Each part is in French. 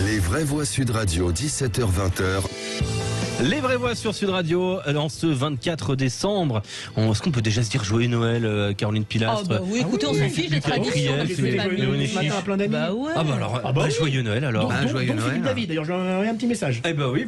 Les vraies voix Sud Radio, 17h-20h. Les vraies voix sur Sud Radio, en ce 24 décembre. Est-ce qu'on peut déjà se dire joyeux Noël, Caroline Pilastre? Oui, écoutez, on s'en fiche des traditions. Joyeux Noël alors. Joyeux Noël. Philippe David, d'ailleurs, j'ai un petit message. Eh ben oui,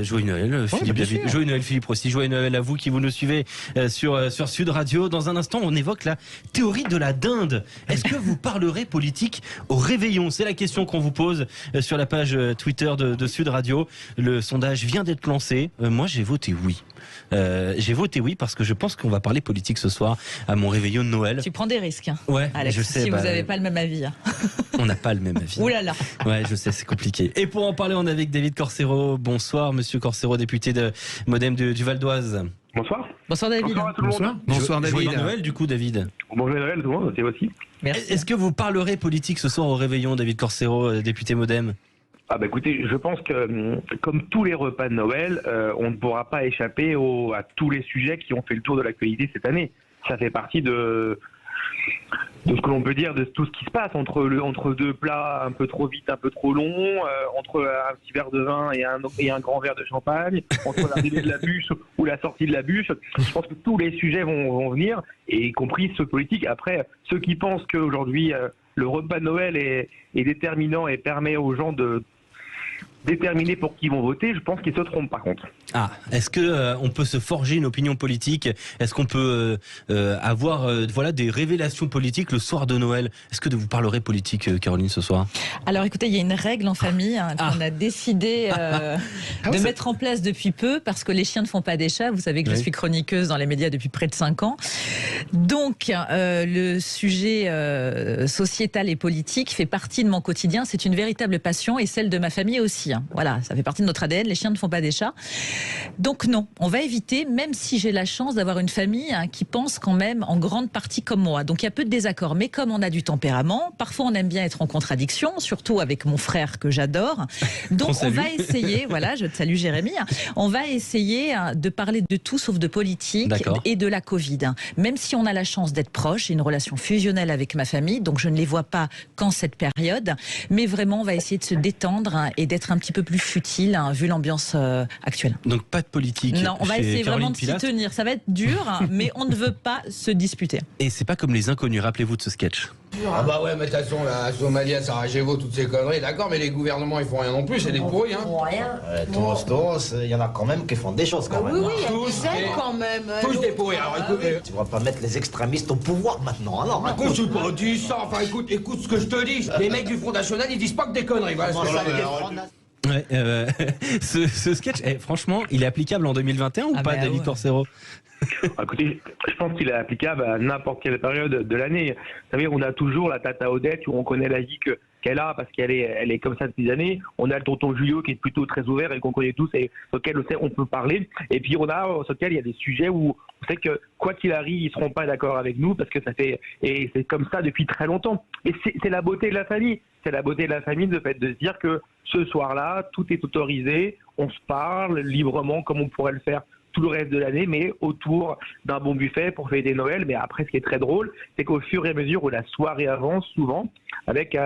joyeux Noël, Philippe David. Joyeux Noël, Philippe aussi. Joyeux Noël à vous qui vous nous suivez sur Sud Radio. Dans un instant, on évoque la théorie de la dinde. Est-ce que vous parlerez politique au réveillon? C'est la question qu'on vous pose sur la page Twitter de Sud Radio. Le sondage vient d'être lancé. Moi, j'ai voté oui. J'ai voté oui parce que je pense qu'on va parler politique ce soir à mon réveillon de Noël. Tu prends des risques. Ouais, Alex, je sais. Si vous n'avez pas le même avis. On n'a pas le même avis. Ouh là là. Ouais, je sais, c'est compliqué. Et pour en parler, on est avec David Corcero. Bonsoir, monsieur Corcero, député de Modem du Val d'Oise. Bonsoir. Bonsoir David. Bonsoir à tout le monde. Bonsoir David. Joyeux Noël du coup, David. Bonjour Noël tout le monde, c'est aussi. Merci. Est-ce que vous parlerez politique ce soir au réveillon, David Corcero, député Modem? Écoutez, je pense que comme tous les repas de Noël, on ne pourra pas échapper à tous les sujets qui ont fait le tour de l'actualité cette année. Ça fait partie de ce que l'on peut dire, de tout ce qui se passe entre deux plats un peu trop vite, un peu trop long, entre un petit verre de vin et un grand verre de champagne, entre l'arrivée de la bûche ou la sortie de la bûche. Je pense que tous les sujets vont venir, et y compris ceux politiques. Après, ceux qui pensent qu'aujourd'hui le repas de Noël est déterminant et permet aux gens de déterminer pour qui ils vont voter, je pense qu'ils se trompent par contre. Est-ce que on peut se forger une opinion politique? Est-ce qu'on peut avoir des révélations politiques le soir de Noël? Est-ce que vous parlerez politique, Caroline, ce soir? Alors écoutez, il y a une règle en famille qu'on a décidé de mettre en place depuis peu, parce que les chiens ne font pas des chats. Vous savez que je suis chroniqueuse dans les médias depuis près de 5 ans. Donc le sujet sociétal et politique fait partie de mon quotidien. C'est une véritable passion, et celle de ma famille aussi. Voilà, ça fait partie de notre ADN. Les chiens ne font pas des chats. Donc non, on va éviter, même si j'ai la chance d'avoir une famille qui pense quand même en grande partie comme moi. Donc il y a peu de désaccords, mais comme on a du tempérament, parfois on aime bien être en contradiction, surtout avec mon frère que j'adore. Donc on va essayer, voilà, je te salue Jérémy, on va essayer de parler de tout sauf de politique et de la Covid. Même si on a la chance d'être proche, j'ai une relation fusionnelle avec ma famille, donc je ne les vois pas qu'en cette période, mais vraiment on va essayer de se détendre et d'être un petit peu plus futile vu l'ambiance actuelle. Donc pas de politique. Non, on va essayer Caroline vraiment de s'y tenir. Ça va être dur, mais on ne veut pas se disputer. Et c'est pas comme les inconnus, rappelez-vous de ce sketch. Ah bah ouais, mais de toute façon, la Somalia, Sarajevo, toutes ces conneries, d'accord, mais les gouvernements, ils font rien non plus, c'est des pourris, hein. Ils font rien. Il y en a quand même qui font des choses quand même. Oui, il y a des aides quand même. Tous des pourris, alors écoutez. Tu vas pas mettre les extrémistes au pouvoir maintenant, alors. Écoute, je pas dit ça, enfin écoute ce que je te dis. Les mecs du Front National, ils disent pas que des conneries, voilà ce que je veux dire. Ce sketch, franchement, il est applicable en 2021 ou pas, David Corcero? Écoutez, je pense qu'il est applicable à n'importe quelle période de l'année. Vous savez, on a toujours la tata Odette où on connaît la vie qu'elle a parce qu'elle est comme ça depuis des années. On a le tonton Julio qui est plutôt très ouvert et qu'on connaît tous et auquel on peut parler. Et puis on a sur lequel il y a des sujets où on sait que quoi qu'il arrive, ils seront pas d'accord avec nous parce que et c'est comme ça depuis très longtemps. Et c'est la beauté de la famille. C'est la beauté de la famille, le fait de se dire que ce soir-là, tout est autorisé, on se parle librement comme on pourrait le faire tout le reste de l'année, mais autour d'un bon buffet pour fêter Noël. Mais après, ce qui est très drôle, c'est qu'au fur et à mesure où la soirée avance, souvent, avec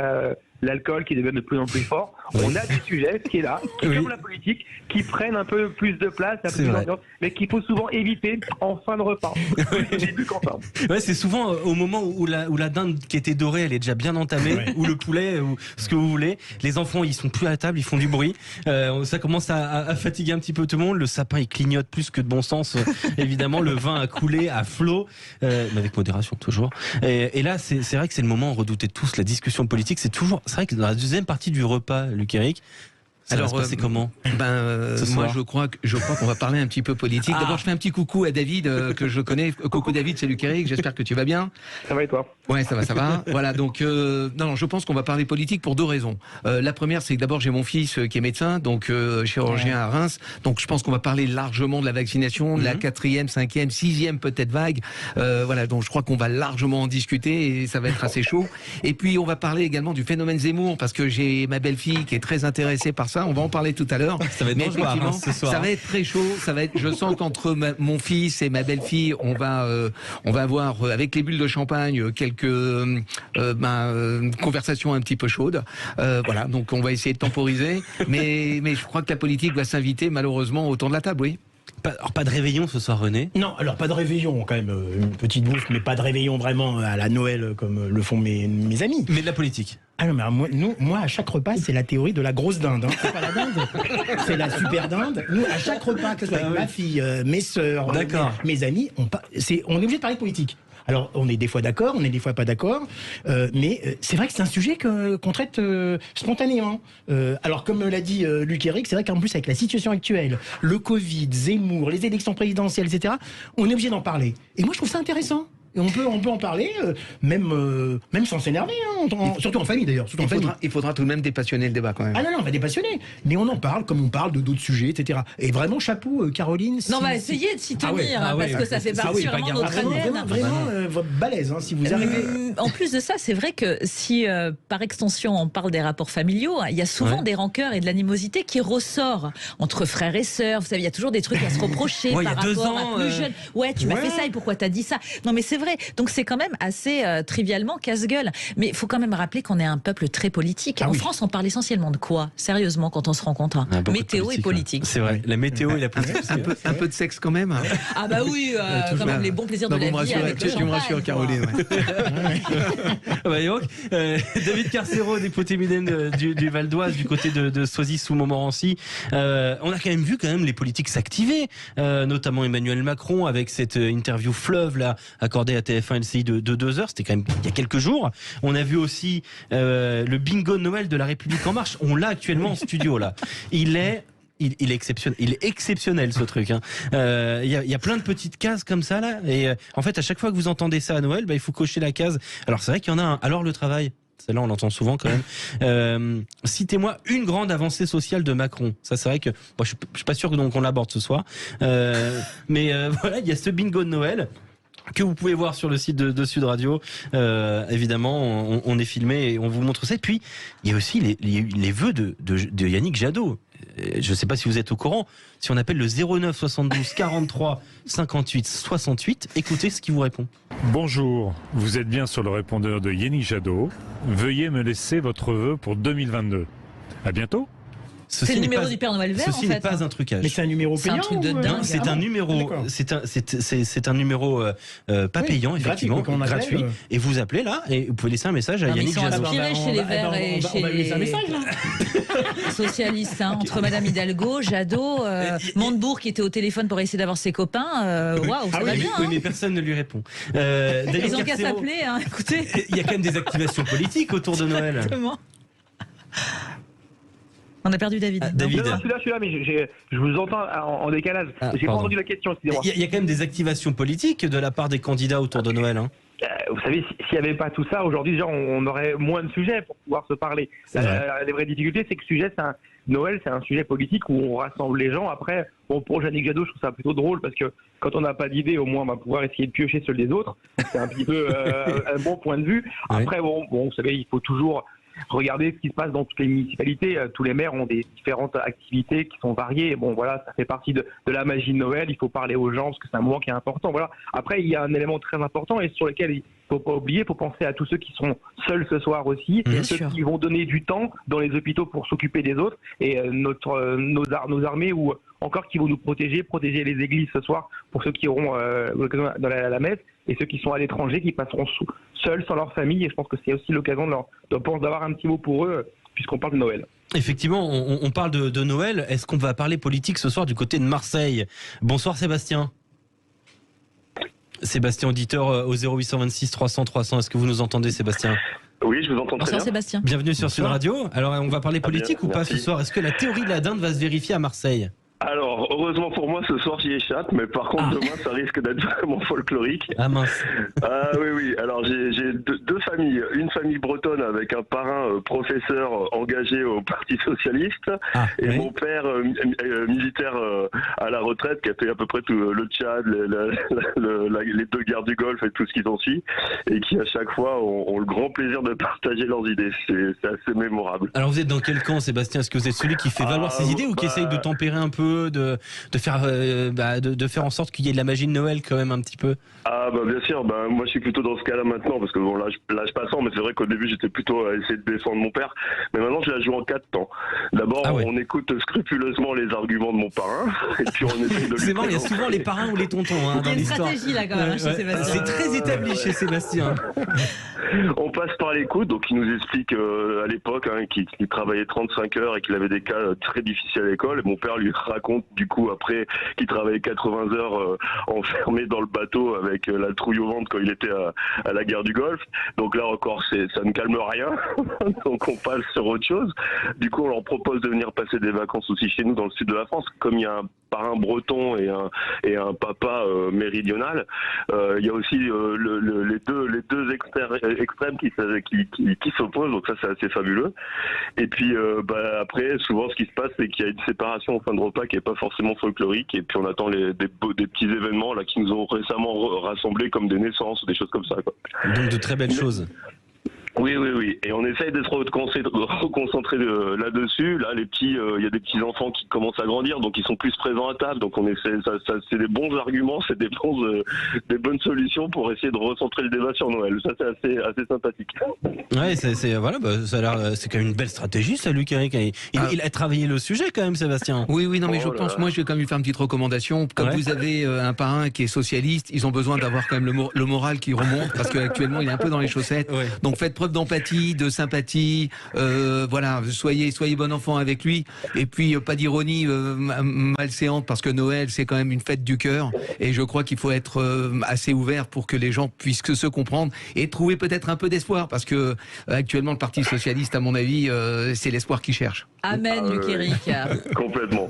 l'alcool qui devient de plus en plus fort, on a des sujets, ce qui est là, qui comme la politique, qui prennent un peu plus de place, un peu plus d'ambiance, mais qu'il faut souvent éviter en fin de repas. Au début qu'en fin. Ouais, c'est souvent au moment où la dinde qui était dorée, elle est déjà bien entamée, ou le poulet, ou ce que vous voulez. Les enfants, ils sont plus à la table, ils font du bruit. Ça commence à fatiguer un petit peu tout le monde. Le sapin, il clignote plus que de bon sens. Évidemment, le vin a coulé à flot, mais avec modération toujours. Et là, c'est vrai que c'est le moment où on redoutait tous la discussion politique. C'est vrai que dans la deuxième partie du repas, Luc Eric, ça va se passer comment? Moi, je crois qu'on va parler un petit peu politique. D'abord, je fais un petit coucou à David, que je connais. Coucou David, c'est Luc Eric. J'espère que tu vas bien. Ça va et toi? Ouais, ça va. Voilà, donc, non, je pense qu'on va parler politique pour 2 raisons. La première, c'est que d'abord, j'ai mon fils qui est médecin, donc chirurgien à Reims. Donc, je pense qu'on va parler largement de la vaccination, de la 4e, 5e, 6e peut-être vague. Voilà, donc je crois qu'on va largement en discuter et ça va être assez chaud. Et puis, on va parler également du phénomène Zemmour, parce que j'ai ma belle-fille qui est très intéressée par ça. ça. On va en parler tout à l'heure. Ça va être dangereux, effectivement, ce soir. ça va être très chaud. Je sens qu'entre mon fils et ma belle-fille, on va avoir avec les bulles de champagne quelques conversations un petit peu chaudes. Voilà, donc on va essayer de temporiser. Mais je crois que la politique va s'inviter malheureusement autour de la table, oui. Alors pas de réveillon ce soir, René? Non, alors pas de réveillon, quand même, une petite bouffe, mais pas de réveillon vraiment à la Noël comme le font mes amis. Mais de la politique. Ah non, mais moi, à chaque repas, c'est la théorie de la grosse dinde. Hein. C'est pas la dinde, c'est la super dinde. Nous, à chaque repas, que ce soit avec ma fille, mes sœurs, mes amis, on est obligé de parler politique. Alors, on est des fois d'accord, on est des fois pas d'accord, mais c'est vrai que c'est un sujet qu'on traite spontanément. Alors, comme l'a dit Luc Éric, c'est vrai qu'en plus, avec la situation actuelle, le Covid, Zemmour, les élections présidentielles, etc., on est obligé d'en parler. Et moi, je trouve ça intéressant. Et on peut en parler, même sans s'énerver, hein, surtout en famille d'ailleurs. Il faudra tout de même dépassionner le débat quand même. Ah non, on va dépassionner. Mais on en parle comme on parle de d'autres sujets, etc. Et vraiment, chapeau, Caroline. Non, on va essayer de s'y tenir, parce que ça fait partie vraiment de notre ADN. Vraiment balèze, hein, si vous arrivez. En plus de ça, c'est vrai que si, par extension, on parle des rapports familiaux, il y a souvent des rancœurs et de l'animosité qui ressort entre frères et sœurs. Vous savez, il y a toujours des trucs à se reprocher par rapport à plus jeune. Ouais, tu m'as fait ça et pourquoi t'as dit ça? Non, mais c'est vrai. Donc c'est quand même assez trivialement casse-gueule. Mais il faut quand même rappeler qu'on est un peuple très politique. En France, on parle essentiellement de quoi, sérieusement, quand on se rencontre? Météo et politique. C'est vrai, la météo et la politique. Un peu de sexe quand même. Ah bah oui, quand même les bons plaisirs de la vie. Tu me rassures, Caroline. David Carcero, député MUDEN du Val d'Oise, du côté de Soisy-sous-Montmorency. On a quand même vu les politiques s'activer, notamment Emmanuel Macron avec cette interview fleuve là accordée à TF1 LCI de 2 heures. C'était quand même il y a quelques jours. On a vu aussi le bingo de Noël de La République En Marche. On l'a actuellement en studio là. Il est exceptionnel ce truc. Il y a plein de petites cases comme ça là. Et en fait, à chaque fois que vous entendez ça à Noël, il faut cocher la case. Alors c'est vrai qu'il y en a un. Alors le travail. Celle-là, on l'entend souvent quand même. Citez-moi une grande avancée sociale de Macron. Ça, c'est vrai que je suis pas sûr qu'on l'aborde ce soir. Mais voilà, il y a ce bingo de Noël que vous pouvez voir sur le site de Sud Radio. Évidemment, on est filmé et on vous montre ça. Et puis, il y a aussi les vœux de Yannick Jadot. Je ne sais pas si vous êtes au courant. Si on appelle le 09 72 43 58 68, écoutez ce qu'il vous répond. Bonjour, vous êtes bien sur le répondeur de Yannick Jadot. Veuillez me laisser votre vœu pour 2022. À bientôt. C'est le numéro du Père Noël vert, en fait. Ceci n'est pas un trucage. Mais c'est un numéro payant. C'est un truc de dingue. Non, c'est un numéro. C'est un numéro pas payant, effectivement, gratuit. Et vous appelez là et vous pouvez laisser un message à Yannick Jadot. Ils sont inspirés chez les Verts et chez les socialistes, entre Madame Hidalgo, Jadot, Montebourg qui était au téléphone pour essayer d'avoir ses copains. Waouh, ça va bien. Oui, mais personne ne lui répond. Ils ont qu'à s'appeler, écoutez. Il y a quand même des activations politiques autour de Noël. Exactement. On a perdu David. David. Non, je suis là, mais je vous entends en décalage. J'ai pas entendu la question, excusez-moi. Il y a quand même des activations politiques de la part des candidats autour de Noël. Vous savez, s'il n'y avait pas tout ça, aujourd'hui, on aurait moins de sujets pour pouvoir se parler. La vraie difficulté, c'est que Noël, c'est un sujet politique où on rassemble les gens. Après, pour Yannick Jadot, je trouve ça plutôt drôle parce que quand on n'a pas d'idée, au moins, on va pouvoir essayer de piocher ceux des autres. C'est un petit peu un bon point de vue. Après, vous savez, il faut toujours regardez ce qui se passe dans toutes les municipalités. Tous les maires ont des différentes activités qui sont variées. Bon, voilà, ça fait partie de la magie de Noël. Il faut parler aux gens parce que c'est un moment qui est important. Voilà. Après, il y a un élément très important et sur lequel il faut pas oublier, il faut penser à tous ceux qui sont seuls ce soir aussi, ceux qui vont donner du temps dans les hôpitaux pour s'occuper des autres et nos armées ou encore qui vont nous protéger les églises ce soir pour ceux qui auront dans la messe et ceux qui sont à l'étranger qui passeront seuls sans leur famille. Et je pense que c'est aussi l'occasion d'avoir un petit mot pour eux puisqu'on parle de Noël. Effectivement, on parle de Noël. Est-ce qu'on va parler politique ce soir du côté de Marseille? Bonsoir Sébastien. Sébastien, auditeur au 0826 300 300. Est-ce que vous nous entendez, Sébastien? Oui, je vous entends très bien. Sébastien. Bienvenue sur Sud Radio. Alors, on va parler politique ou pas ce soir? Est-ce que la théorie de la dinde va se vérifier à Marseille? Alors, heureusement pour moi, ce soir j'y échappe, mais par contre demain ça risque d'être vraiment folklorique. Ah mince. Ah oui. Alors j'ai deux familles. Une famille bretonne avec un parrain professeur engagé au Parti Socialiste et mon père militaire à la retraite qui a fait à peu près tout le Tchad, les 2 guerres du Golfe et tout ce qui s'en suit, et qui à chaque fois ont le grand plaisir de partager leurs idées. C'est assez mémorable. Alors vous êtes dans quel camp, Sébastien? Est-ce que vous êtes celui qui fait valoir ses idées ou qui essaye de tempérer un peu, de faire en sorte qu'il y ait de la magie de Noël quand même un petit peu? Ah bah bien sûr, moi je suis plutôt dans ce cas-là maintenant, parce que bon l'âge passant, mais c'est vrai qu'au début j'étais plutôt à essayer de défendre mon père, mais maintenant je la joue en 4 temps. D'abord on écoute scrupuleusement les arguments de mon parrain, et puis on essaie de... C'est marrant, il y a souvent les parrains ou les tontons dans l'histoire. Il y a une stratégie là quand même chez Sébastien. C'est très établi chez Sébastien. On passe par l'écoute, donc il nous explique à l'époque qu'il travaillait 35 heures et qu'il avait des cas très difficiles à l'école, et mon père lui raconte du coup après qu'il travaillait 80 heures enfermé dans le bateau avec la trouille au ventre quand il était à la guerre du Golfe. Donc là encore ça ne calme rien, donc on passe sur autre chose. Du coup on leur propose de venir passer des vacances aussi chez nous dans le sud de la France, comme il y a un parrain breton et un papa méridional. Il y a aussi les deux extrêmes qui s'opposent, donc ça c'est assez fabuleux. Et puis après souvent ce qui se passe c'est qu'il y a une séparation en fin de repas qui est pas forcément folklorique, et puis on attend des petits événements là qui nous ont récemment rassemblés, comme des naissances ou des choses comme ça, quoi. Donc de très belles choses. Oui. Et on essaye de se reconcentrer là-dessus. Là, les petits, il y a des petits enfants qui commencent à grandir, donc ils sont plus présents à table. Donc on essaie, c'est des bons arguments, c'est des bonnes solutions pour essayer de recentrer le débat sur Noël. Ça, c'est assez sympathique. Ouais, ça a l'air, c'est quand même une belle stratégie, ça, Luc Eric. Il a travaillé le sujet quand même, Sébastien. Oui, non, mais je pense, moi, je vais quand même lui faire une petite recommandation. Comme vous avez un parrain qui est socialiste, ils ont besoin d'avoir quand même le moral qui remonte, parce qu'actuellement, il est un peu dans les chaussettes. Ouais. Donc faites preuve d'empathie, de sympathie, voilà, soyez bon enfant avec lui, et puis pas d'ironie malséante, parce que Noël c'est quand même une fête du cœur, et je crois qu'il faut être assez ouvert pour que les gens puissent se comprendre et trouver peut-être un peu d'espoir, parce que actuellement le Parti Socialiste, à mon avis, c'est l'espoir qu'il cherche. Amen, Luc Eric. Complètement.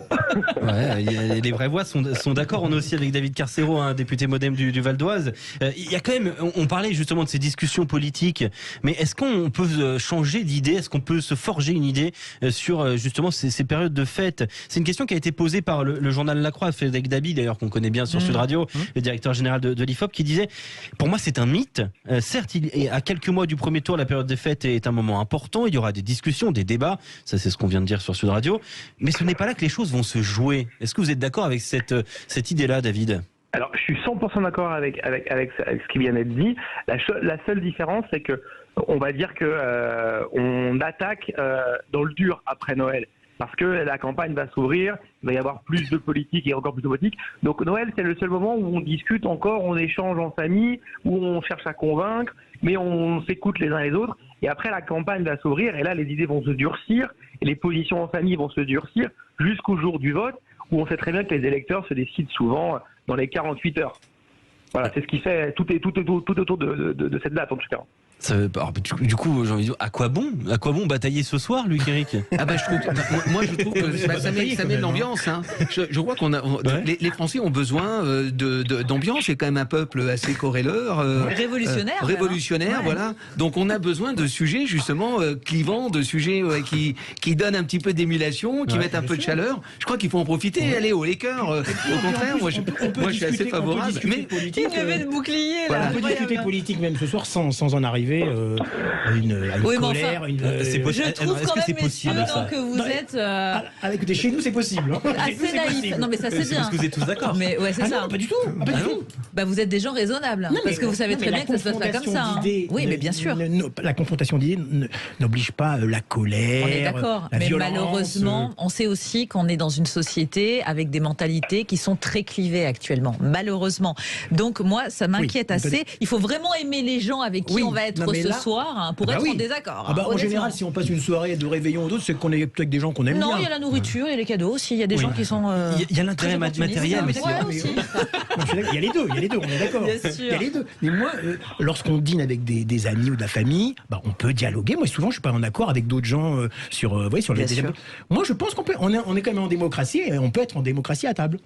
Ouais, les vraies voix sont d'accord. On est aussi avec David Carcero, un député modem du Val d'Oise. Il y a quand même, on parlait justement de ces discussions politiques, mais est-ce qu'on peut changer d'idée? Est-ce qu'on peut se forger une idée sur justement ces périodes de fête? C'est une question qui a été posée par le journal La Croix, Frédéric Dabi d'ailleurs, qu'on connaît bien sur Sud Radio, le directeur général de l'IFOP, qui disait: pour moi c'est un mythe. Certes, à quelques mois du premier tour, la période des fêtes est un moment important. Il y aura des discussions, des débats. Ça, c'est ce qu'on vient de dire sur Sud Radio. Mais ce n'est pas là que les choses vont se jouer. Est-ce que vous êtes d'accord avec cette idée-là, David? Alors, je suis 100% d'accord avec ce qui vient d'être dit. La seule différence, c'est que on va dire que on attaque dans le dur après Noël, parce que la campagne va s'ouvrir, il va y avoir plus de politique et encore plus de politique. Donc Noël, c'est le seul moment où on discute encore, on échange en famille, où on cherche à convaincre, mais on s'écoute les uns les autres. Et après, la campagne va s'ouvrir, et là, les idées vont se durcir, et les positions en famille vont se durcir jusqu'au jour du vote, où on sait très bien que les électeurs se décident souvent dans les 48 heures. Voilà, c'est ce qui fait tout autour de cette date, en tout cas. Du coup, j'ai envie de dire, à quoi bon batailler ce soir, Luc Eric? Ah bah, je trouve que ça met de l'ambiance. Hein. Je crois les Français ont besoin d'ambiance. C'est quand même un peuple assez corréleur, révolutionnaire, voilà. Donc on a besoin de sujets justement clivants, de sujets qui donnent un petit peu d'émulation, qui mettent un peu de chaleur. Je crois qu'il faut en profiter. Allez, les cœurs. Au contraire, moi je suis assez favorable. Mais il y avait le bouclier là. On peut discuter politique même ce soir sans en arriver à une colère. Je trouve quand même, messieurs, que vous êtes... Écoutez, chez nous, c'est possible. Assez naïf. Non, mais ça, c'est bien. Parce que vous êtes tous d'accord. Mais ouais, c'est ça. Non, pas du tout. Bah, vous êtes des gens raisonnables. Parce que vous savez très bien que ça se passe pas comme ça. Oui, mais bien sûr. La confrontation d'idées n'oblige pas la colère. On est d'accord. Mais malheureusement, on sait aussi qu'on est dans une société avec des mentalités qui sont très clivées actuellement. Malheureusement. Donc, moi, ça m'inquiète assez. Il faut vraiment aimer les gens avec qui on va être entre mais ce là- soir hein, pour Ah bah être oui. en désaccord. Ah bah, hein, en honnêtement. général, si on passe une soirée de réveillon ou d'autres, c'est qu'on est avec des gens qu'on aime bien. Non, il y a la nourriture, il y a les cadeaux aussi. Il y a des gens qui sont. Il y a l'intérêt très matériel opportunistes. aussi. Ouais, aussi. Non, je suis d'accord. Il y a les deux, on est d'accord. Bien sûr. Il y a les deux. Mais moi, lorsqu'on dîne avec des amis ou de la famille, bah, on peut dialoguer. Moi, souvent, je suis pas en accord avec d'autres gens sur Bien les. sûr. Moi, je pense on est quand même en démocratie et on peut être en démocratie à table.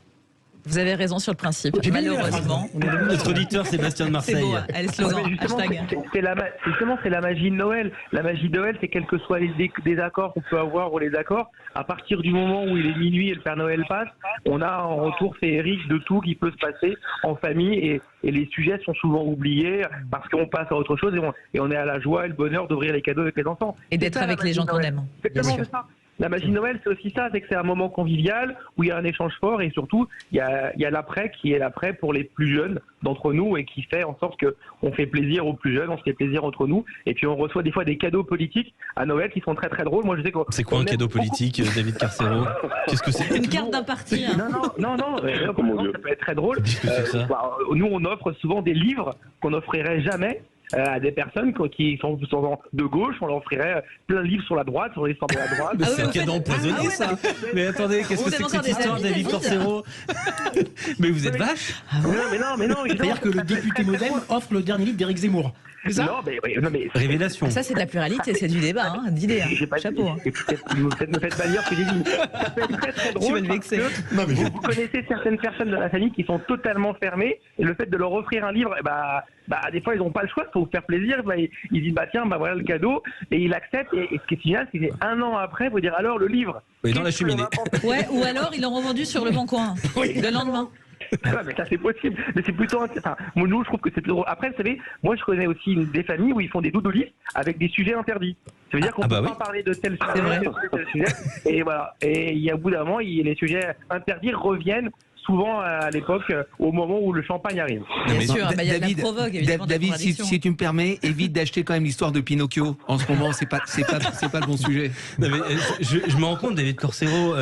Vous avez raison sur le principe. J'ai bien aimé la Malheureusement. phrase. Notre auditeur Sébastien de C'est Marseille. beau, hein. Allez, slogan, Mais justement, hashtag. c'est la magie de Noël. La magie de Noël, c'est quels que soient les désaccords qu'on peut avoir ou les accords, à partir du moment où il est minuit et le Père Noël passe, on a un retour féerique de tout qui peut se passer en famille et les sujets sont souvent oubliés parce qu'on passe à autre chose et on est à la joie et le bonheur d'ouvrir les cadeaux avec les enfants. Et d'être C'est ça, avec la les magie gens de qu'on Noël. aime. C'est Bien exactement sûr. ça. La magie de Noël, c'est aussi ça, c'est que c'est un moment convivial où il y a un échange fort et surtout il y a l'après qui est l'après pour les plus jeunes d'entre nous et qui fait en sorte que on fait plaisir aux plus jeunes, on se fait plaisir entre nous et puis on reçoit des fois des cadeaux politiques à Noël qui sont très très drôles. Moi je sais que C'est quoi un cadeau politique, David Carcero? Qu'est-ce que c'est? Une carte d'un parti. hein. Non, ça peut être très drôle. Qu'est-ce que c'est ça? Nous, on offre souvent des livres qu'on n'offrirait jamais à des personnes qui sont de gauche. On leur offrirait plein de livres sur la droite, sur l'histoire de la droite. Mais Ah c'est oui, un cadeau empoisonné, ça. Mais attendez, qu'est-ce que Vous c'est que avez cette encore histoire, des David amis, Carcero? Mais vous êtes vache? Mais non. C'est-à-dire que le député modem offre le dernier livre d'Éric Zemmour. C'est ça? Non, mais Révélation. Ça, c'est de la pluralité, c'est du débat, hein, d'idées. hein. j'ai pas Chapeau. hein. Vous me faites pas dire que j'ai dit. Ça peut être très très drôle. Tu vas le parce vexer. que vous connaissez certaines personnes de la famille qui sont totalement fermées et le fait de leur offrir un livre, des fois ils n'ont pas le choix, il faut vous faire plaisir. Ils disent tiens, voilà le cadeau et ils l'acceptent. Et ce qui est génial, c'est un an après, vous dire alors le livre. Oui, dans la cheminée. Ouais, ou alors ils l'ont revendu sur le bon coin le lendemain. Mais ça c'est possible, mais c'est plutôt moi je trouve que c'est plus drôle. Après vous savez, moi je connais aussi des familles où ils font des doudou listes avec des sujets interdits. Ça veut dire qu'on peut pas parler de tel sujet, et voilà. Et au bout d'un moment, les sujets interdits reviennent souvent à l'époque, au moment où le champagne arrive. Bien sûr, il y a de la provoque, évidemment. David, si tu me permets, évite d'acheter quand même l'histoire de Pinocchio. En ce moment, c'est pas le bon sujet. Non, mais, je me rends compte, David Carcero,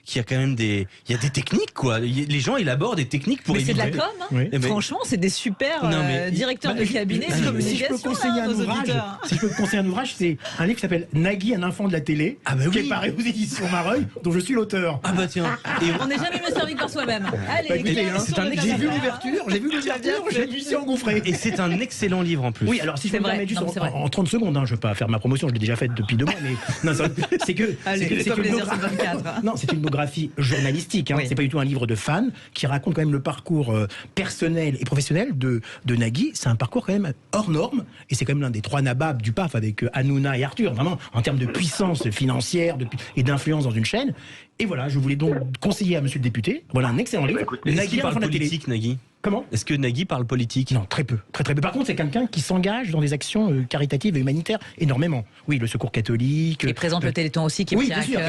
qu'il y a quand même des techniques, quoi. Les gens élaborent des techniques pour mais c'est éviter. de la com, hein. Oui. Mais- Franchement, c'est des super directeurs de cabinet de Si je communication. peux conseiller hein, un nos ouvrage, auditeurs. si je peux conseiller un ouvrage, c'est un livre qui s'appelle Nagui, un enfant de la télé, Ah bah qui oui. est paru aux éditions Mareuil, dont je suis l'auteur. Ah bah tiens. Et On n'est jamais mieux servi que par soi-même. Allez, Bah, écoutez, hein, c'est un j'ai vu l'ouverture, je me suis engouffré. Et c'est un excellent livre en plus. Oui, alors si je C'est peux me vrai. permettre juste Non, mais c'est vrai. en 30 secondes, je ne vais pas faire ma promotion, je l'ai déjà faite depuis 2 mois, mais non, c'est que Allez, c'est fais-toi une plaisir, biographie- c'est 24. Non, c'est une biographie journalistique. Oui. C'est pas du tout un livre de fan qui raconte quand même le parcours personnel et professionnel de Nagui. C'est un parcours quand même hors norme, et c'est quand même l'un des 3 nababs du PAF avec Hanouna et Arthur. Vraiment en termes de puissance financière et d'influence dans une chaîne. Et voilà, je voulais donc conseiller à Monsieur le député. Voilà un excellent livre. Est-ce Nagui, qu'il enfant parle de la télé. politique, Nagui? Comment? Est-ce que Nagui parle politique? Non, très peu. Très peu. Par contre, c'est quelqu'un qui s'engage dans des actions caritatives et humanitaires énormément. Oui, le secours catholique. Il présente le Téléthon aussi qui Oui, tient bien à sûr, cœur.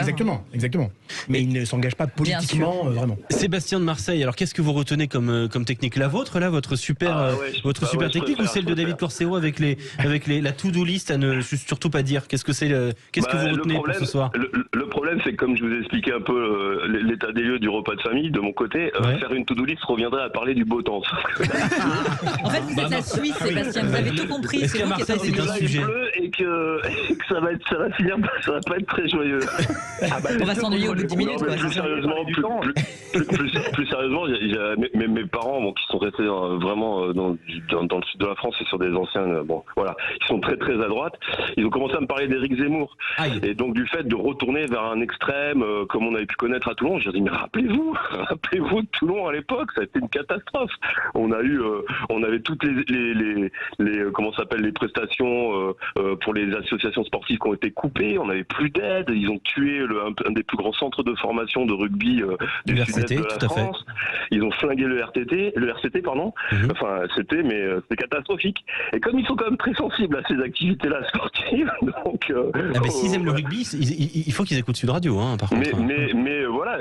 exactement. Mais il ne s'engage pas politiquement, vraiment. Sébastien de Marseille, alors qu'est-ce que vous retenez comme technique? La vôtre, là, votre super technique, ou celle de David Carcero avec la to-do list à ne surtout pas dire? Qu'est-ce que vous retenez pour ce soir? Le problème, c'est que comme je vous ai expliqué un peu l'état des lieux du repas de famille, de mon côté, faire une to-do list reviendrait à parler du beau temps. En fait, vous êtes la Suisse, Sébastien, vous avez tout compris. Est-ce qu'à Marseille, c'est un sujet? Il pleut et que ça va pas être très joyeux. On va s'ennuyer au bout de 10 minutes, quoi. Plus sérieusement, plus sérieusement, mes parents, qui sont restés vraiment dans le sud de la France et sur des anciens, ils sont très très à droite. Ils ont commencé à me parler d'Éric Zemmour. Aïe. Et donc du fait de retourner vers un extrême, comme on avait pu connaître à Toulon, j'ai dit mais rappelez-vous de Toulon à l'époque, ça a été une catastrophe. On avait toutes les comment ça s'appelle, les prestations pour les associations sportives qui ont été coupées. On n'avait plus d'aide. Ils ont tué un des plus grands centres de formation de rugby du sud-est de la France. Ils ont flingué le RCT, pardon. Enfin, c'était catastrophique. Et comme ils sont quand même très sensibles à ces activités-là sportives, donc. S'ils aiment le rugby, il faut qu'ils écoutent Sud Radio, par contre. Mais voilà,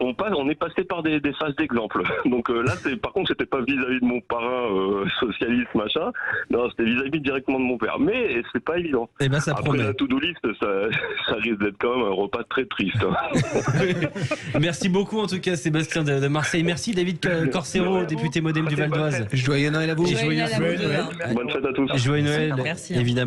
on est passé par des phases d'exemple. Donc là, par contre, c'était pas vis-à-vis de mon parrain socialiste machin. Non, c'était vis-à-vis directement de mon père. Mais c'est pas évident. Et ben ça Après promet. la to-do list, ça risque d'être quand même un repas très triste. Merci beaucoup en tout cas Sébastien de Marseille. Merci David Corsero, député MoDem du Val d'Oise. Joyeux Noël à vous. Joyeux Noël à vous deux. Bonne fête à tous. Joyeux Noël, Merci. évidemment.